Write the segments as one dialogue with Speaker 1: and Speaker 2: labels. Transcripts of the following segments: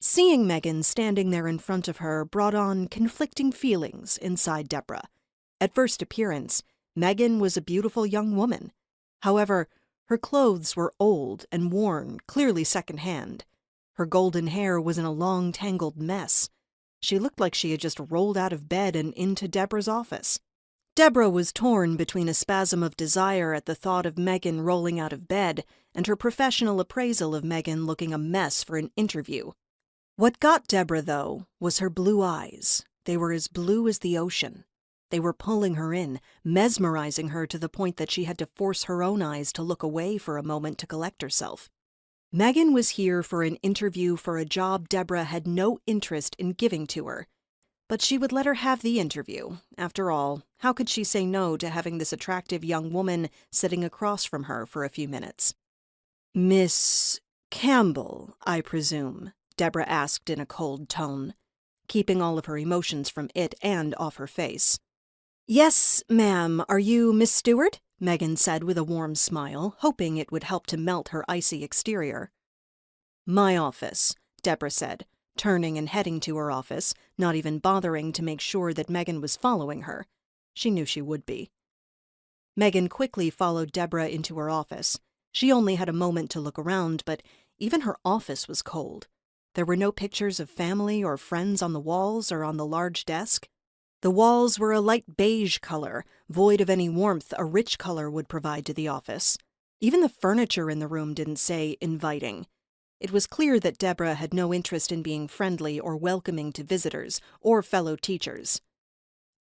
Speaker 1: Seeing Megan standing there in front of her brought on conflicting feelings inside Deborah. At first appearance, Megan was a beautiful young woman. However, her clothes were old and worn, clearly second-hand. Her golden hair was in a long, tangled mess. She looked like she had just rolled out of bed and into Deborah's office. Deborah was torn between a spasm of desire at the thought of Megan rolling out of bed and her professional appraisal of Megan looking a mess for an interview. What got Deborah, though, was her blue eyes. They were as blue as the ocean. They were pulling her in, mesmerizing her to the point that she had to force her own eyes to look away for a moment to collect herself. Megan was here for an interview for a job Deborah had no interest in giving to her. But she would let her have the interview. After all, how could she say no to having this attractive young woman sitting across from her for a few minutes? "Miss Campbell, I presume?" Deborah asked in a cold tone, keeping all of her emotions from it and off her face. "Yes, ma'am. Are you Miss Stewart?" Megan said with a warm smile, hoping it would help to melt her icy exterior. "My office," Deborah said, turning and heading to her office, not even bothering to make sure that Megan was following her. She knew she would be. Megan quickly followed Deborah into her office. She only had a moment to look around, but even her office was cold. There were no pictures of family or friends on the walls or on the large desk. The walls were a light beige color, void of any warmth a rich color would provide to the office. Even the furniture in the room didn't say inviting. It was clear that Deborah had no interest in being friendly or welcoming to visitors or fellow teachers.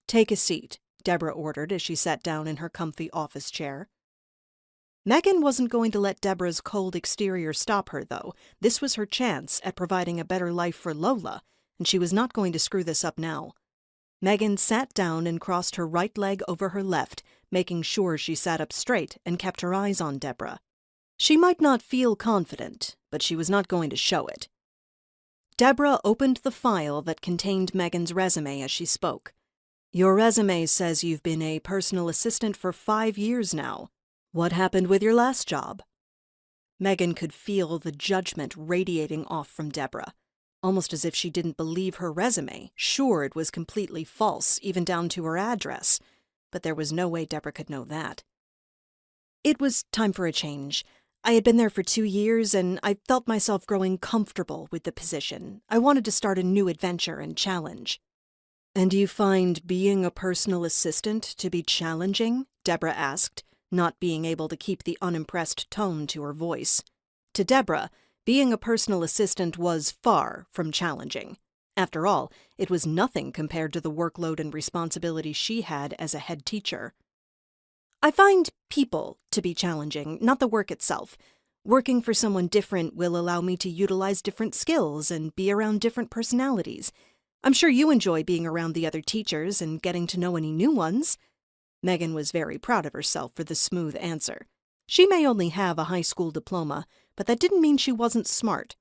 Speaker 1: "Take a seat," Deborah ordered as she sat down in her comfy office chair. Megan wasn't going to let Deborah's cold exterior stop her, though. This was her chance at providing a better life for Lola, and she was not going to screw this up now. Megan sat down and crossed her right leg over her left, making sure she sat up straight and kept her eyes on Deborah. She might not feel confident, but she was not going to show it. Deborah opened the file that contained Megan's resume as she spoke. "Your resume says you've been a personal assistant for 5 years now. What happened with your last job?" Megan could feel the judgment radiating off from Deborah, almost as if she didn't believe her resume, sure it was completely false, even down to her address. But there was no way Deborah could know that. "It was time for a change. I had been there for 2 years, and I felt myself growing comfortable with the position. I wanted to start a new adventure and challenge." "And do you find being a personal assistant to be challenging?" Deborah asked, not being able to keep the unimpressed tone to her voice. To Deborah, being a personal assistant was far from challenging. After all, it was nothing compared to the workload and responsibility she had as a head teacher. "I find people to be challenging, not the work itself. Working for someone different will allow me to utilize different skills and be around different personalities. I'm sure you enjoy being around the other teachers and getting to know any new ones." Megan was very proud of herself for the smooth answer. She may only have a high school diploma, but that didn't mean she wasn't smart.